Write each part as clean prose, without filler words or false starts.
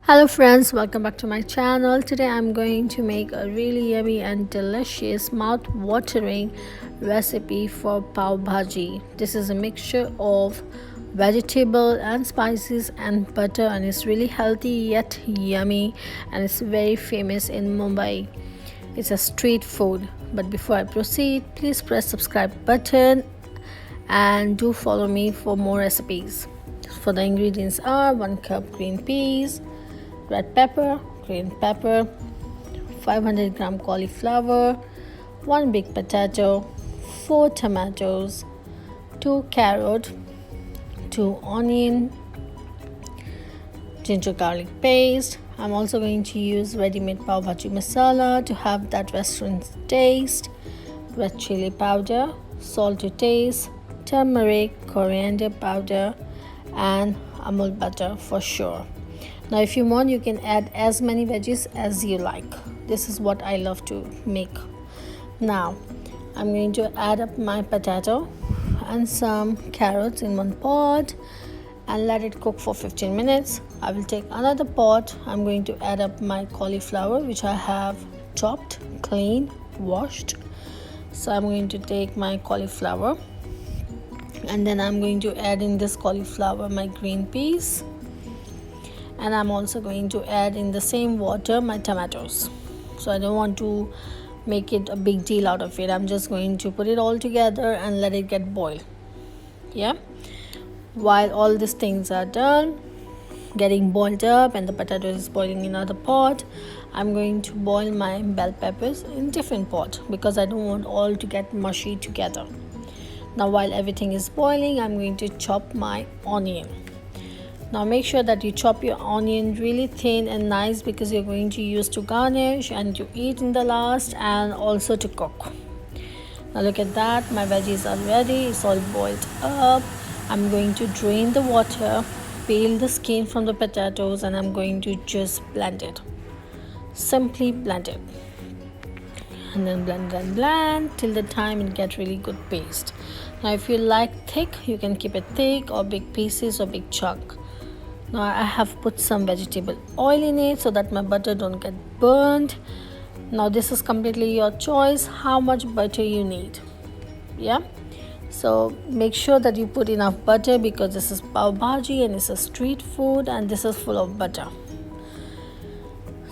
Hello friends, welcome back to my channel. Today I'm going to make a really yummy and delicious mouth-watering recipe for pav bhaji. This is a mixture of vegetable and spices and butter, and it's really healthy yet yummy, and it's very famous in Mumbai. It's a street food. But before I proceed, please press subscribe button and do follow me for more recipes. For the ingredients are 1 cup green peas, red pepper, green pepper, 500-gram cauliflower, 1 big potato, 4 tomatoes, 2 carrot, 2 onion, ginger garlic paste. I'm also going to use ready-made pav bhaji masala to have that restaurant taste, red chili powder, salt to taste, turmeric, coriander powder, and amul butter for sure. Now if you want, you can add as many veggies as you like. This is what I love to make. Now I'm going to add up my potato and some carrots in one pot and let it cook for 15 minutes. I will take another pot. I'm going to add up my cauliflower, which I have chopped, cleaned, washed. So I'm going to take my cauliflower, and then I'm going to add in this cauliflower my green peas, and I'm also going to add in the same water my tomatoes. So I don't want to make it a big deal out of it. I'm just going to put it all together and let it get boiled. Yeah, while all these things are done, getting boiled up, and the potato is boiling in another pot, I'm going to boil my bell peppers in different pot because I don't want all to get mushy together. Now while everything is boiling, I'm going to chop my onion. Now make sure that you chop your onion really thin and nice because you're going to use to garnish and to eat in the last, and also to cook. Now look at that, my veggies are ready. It's all boiled up. I'm going to drain the water, peel the skin from the potatoes, and I'm going to just blend it. Simply blend it. And then blend till the time it gets really good paste. Now if you like thick, you can keep it thick or big pieces or big chunk. Now I have put some vegetable oil in it so that my butter don't get burned. Now this is completely your choice how much butter you need. Yeah, so make sure that you put enough butter because this is pav bhaji and it's a street food, and this is full of butter.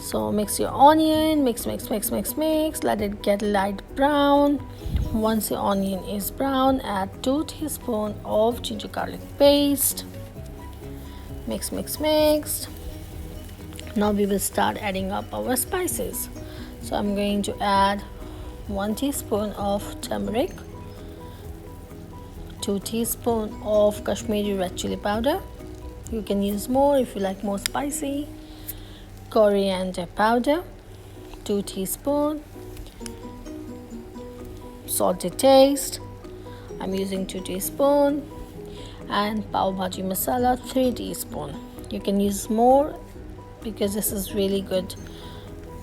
So mix your onion, mix, let it get light brown. Once the onion is brown, add 2 teaspoons of ginger garlic paste. Mix. Now we will start adding up our spices. So I'm going to add 1 teaspoon of turmeric, 2 teaspoons of Kashmiri red chili powder. You can use more if you like more spicy. Coriander powder, 2 teaspoons. Salt to taste. I'm using 2 teaspoons. And pav bhaji masala, 3 teaspoons. You can use more because this is really good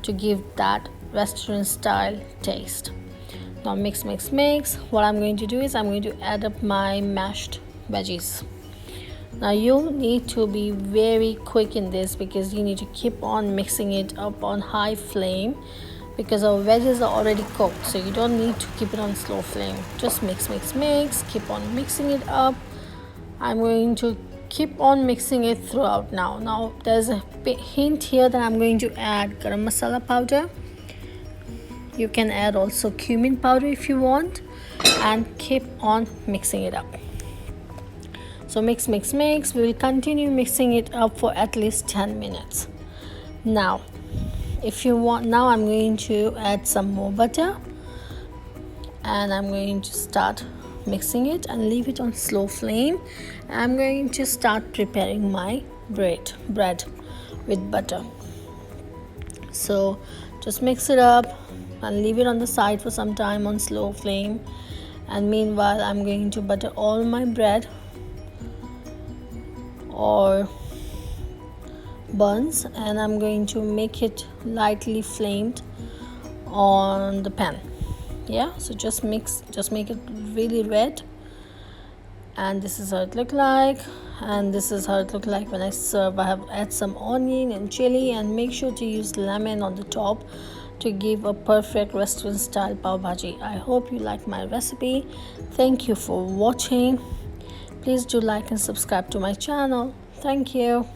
to give that restaurant style taste. Now mix. What I'm going to do is I'm going to add up my mashed veggies. Now you need to be very quick in this because you need to keep on mixing it up on high flame because our veggies are already cooked, so you don't need to keep it on slow flame. Just mix, keep on mixing it up. I'm going to keep on mixing it throughout. Now there's a hint here that I'm going to add garam masala powder. You can add also cumin powder if you want, and keep on mixing it up. So mix. We will continue mixing it up for at least 10 minutes. Now if you want, now I'm going to add some more butter, and I'm going to start mixing it and leave it on slow flame. I'm going to start preparing my bread with butter. So just mix it up and leave it on the side for some time on slow flame, and meanwhile I'm going to butter all my bread or buns, and I'm going to make it lightly flamed on the pan. Yeah, so just make it really red and this is how it look like, and this is how it look like when I serve. I have add some onion and chili, and make sure to use lemon on the top to give a perfect restaurant style pav bhaji. I hope you like my recipe. Thank you for watching. Please do like and subscribe to my channel. Thank you.